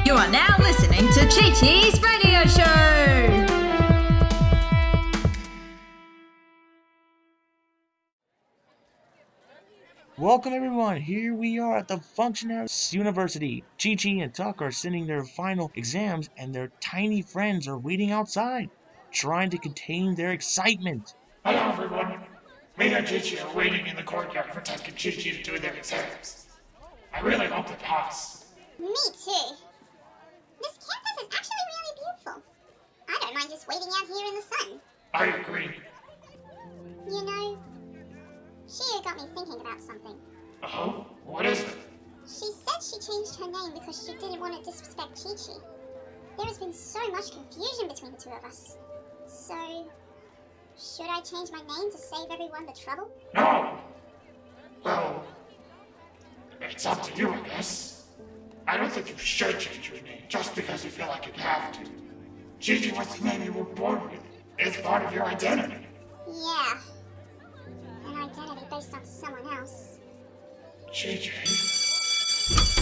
You are now listening to Chi-Chi's radio show! Welcome everyone, here we are at the Functionary University. Chi-Chi and Tuck are sending their final exams and their tiny friends are waiting outside, trying to contain their excitement. Hello everyone. Me and Chi-Chi are waiting in the courtyard for Tuck and Chi-Chi to do their exams. I really hope they pass. Me too. This campus is actually really beautiful. I don't mind just waiting out here in the sun. I agree. You know, Shio got me thinking about something. Oh? What is it? She said she changed her name because she didn't want to disrespect Chi-Chi. There has been so much confusion between the two of us. So, should I change my name to save everyone the trouble? No! Well, it's up to you, I guess. I don't think you should change your name just because you feel like you have to. Chi-Chi was the name you were born with. It's part of your identity. Yeah. An identity based on someone else. Chi-Chi?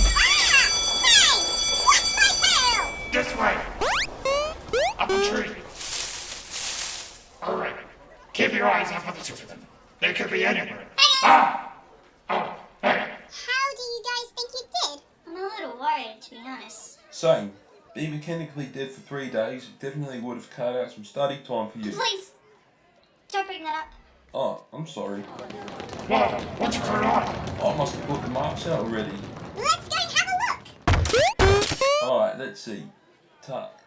Ah! Hey! What's my tail? This way! Up a tree. Alright. Keep your eyes out for the two of them. They could be anywhere. Ah! Oh, hey. How do you guys think you did? I'm a little worried, to be honest. Same. Being mechanically dead for 3 days definitely would have cut out some study time for you. Please, don't bring that up. Oh, I'm sorry. Whoa, what's going on? I must have put the marks out already. Let's go and have a look! Alright, let's see. Tuck.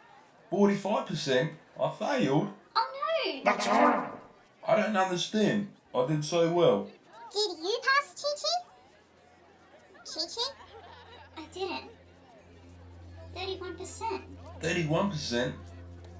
45%? I failed? Oh no! That's horrible. I don't understand. I did so well. Did you pass, Chi-Chi? Chi-Chi? I didn't. 31%. 31%?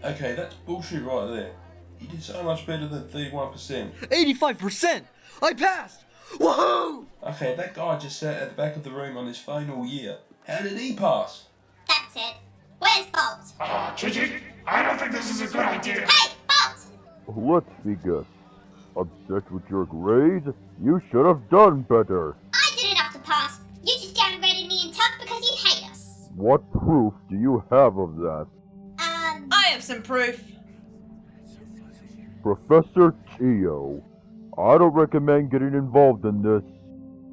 Okay, that's bullshit right there. You did so much better than 31%. 85%! I passed! Woohoo! Okay, that guy just sat at the back of the room on his phone all year. How did he pass? That's it. Where's Bolt? Chi-Chi, I don't think this is a good idea. Hey, Bolt! Let's be good. Upset with your grades? You should have done better. I did enough to pass. You just downgraded me and Tuck because you hate us. What proof do you have of that? I have some proof. Professor Chio, I don't recommend getting involved in this.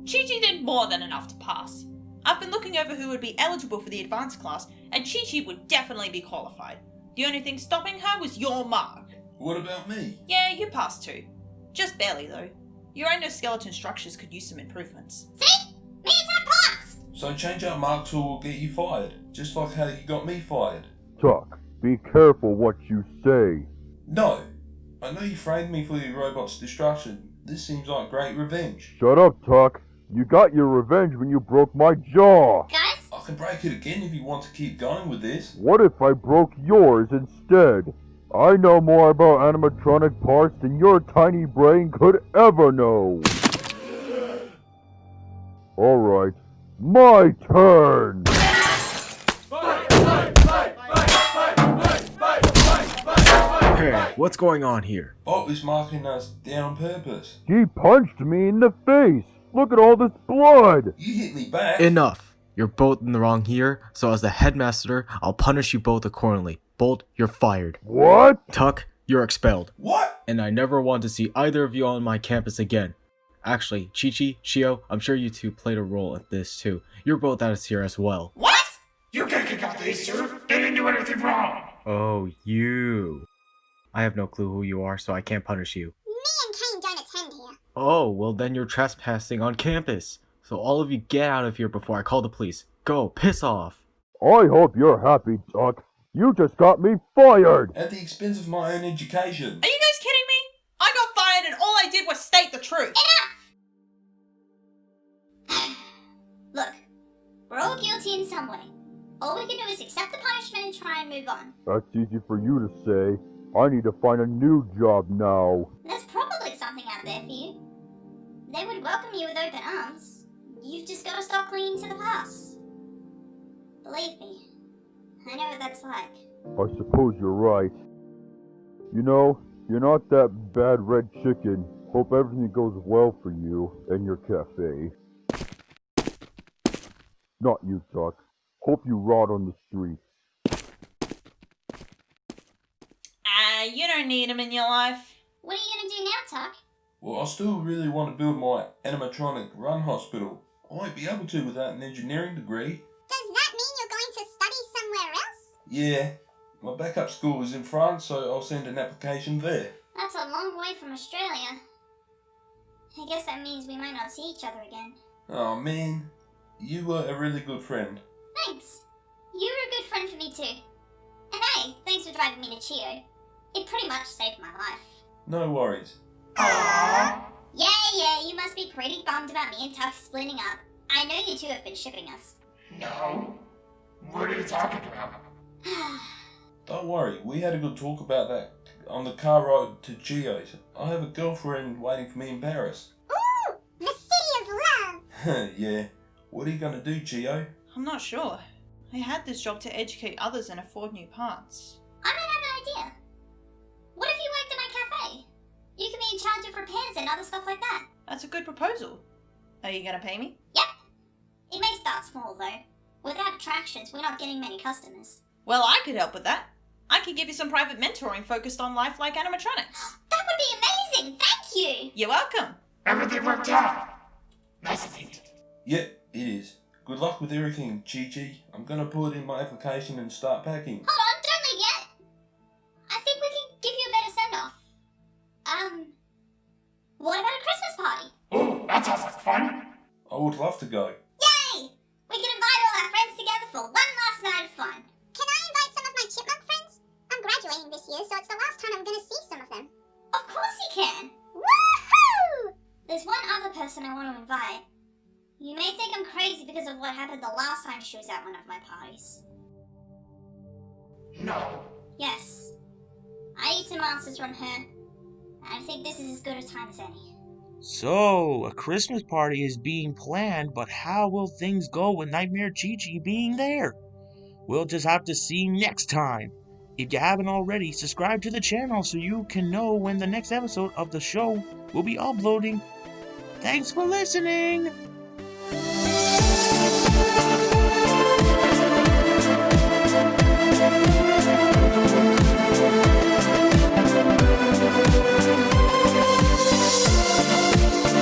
Chi-Chi did more than enough to pass. I've been looking over who would be eligible for the advanced class, and Chi-Chi would definitely be qualified. The only thing stopping her was your mark. What about me? Yeah, you passed too. Just barely though. Your endoskeleton structures could use some improvements. See? Me and Tuck passed! So change our marks or we'll get you fired. Just like how you got me fired. Tuck, be careful what you say. No. I know you framed me for your robot's destruction. This seems like great revenge. Shut up, Tuck. You got your revenge when you broke my jaw. Guys? I can break it again if you want to keep going with this. What if I broke yours instead? I know more about animatronic parts than your tiny brain could ever know. Alright, my turn! Hey, what's going on here? Bolt is marking us down on purpose. He punched me in the face! Look at all this blood! You hit me back. Enough! You're both in the wrong here, so as the headmaster, I'll punish you both accordingly. Bolt, you're fired. What? Tuck, you're expelled. What? And I never want to see either of you on my campus again. Actually, Chi-Chi, Shio, I'm sure you two played a role at this too. You're both out of here as well. What? You can't kick out these two. They didn't do anything wrong. Oh, you. I have no clue who you are, so I can't punish you. Me and Kane don't attend here. Oh, well then you're trespassing on campus. So all of you get out of here before I call the police. Go, piss off. I hope you're happy, Tuck. You just got me fired! At the expense of my own education. Are you guys kidding me? I got fired and all I did was state the truth. Enough! Look, we're all guilty in some way. All we can do is accept the punishment and try and move on. That's easy for you to say. I need to find a new job now. There's probably something out there for you. They would welcome you with open arms. You've just got to stop clinging to the past. Believe me, I know what that's like. I suppose you're right. You know, you're not that bad red chicken. Hope everything goes well for you and your cafe. Not you, Tuck. Hope you rot on the street. You don't need him in your life. What are you gonna do now, Tuck? Well, I still really want to build my animatronic run hospital. I won't be able to without an engineering degree. Does that mean you're going to study somewhere else? Yeah, my backup school is in France, so I'll send an application there. That's a long way from Australia. I guess that means we might not see each other again. Oh man, you were a really good friend. Thanks. You were a good friend for me too. And hey, thanks for driving me to Chio. It pretty much saved my life. No worries. Aww. Yeah, you must be pretty bummed about me and Tuck splitting up. I know you two have been shipping us. No. What are you talking about? Don't worry, we had a good talk about that on the car ride to Gio's. I have a girlfriend waiting for me in Paris. Ooh, the city of love. Yeah. What are you gonna do, Gio? I'm not sure. I had this job to educate others and afford new parts. I might have an idea. What if you worked at my cafe? You can be in charge of repairs and other stuff like that. That's a good proposal. Are you gonna pay me? Yep. It may start small though. Without attractions, we're not getting many customers. Well, I could help with that. I could give you some private mentoring focused on lifelike animatronics. That would be amazing! Thank you! You're welcome. Everything worked out. Nice of you. Yeah, it is. Good luck with everything, Gigi. I'm gonna put in my application and start packing. Hold on, don't leave yet! I think we can give you a better send-off. What about a Christmas party? Ooh, that sounds like fun. I would love to go. Yay! We can invite all our friends together for one last night of fun. Can I invite some of my chipmunk friends? I'm graduating this year, so it's the last time I'm going to see some of them. Of course you can! Woohoo! There's one other person I want to invite. You may think I'm crazy because of what happened the last time she was at one of my parties. No. Yes. I need some answers from her. I think this is as good a time as any. So, a Christmas party is being planned, but how will things go with Nightmare Chi-Chi being there? We'll just have to see next time. If you haven't already, subscribe to the channel so you can know when the next episode of the show will be uploading. Thanks for listening!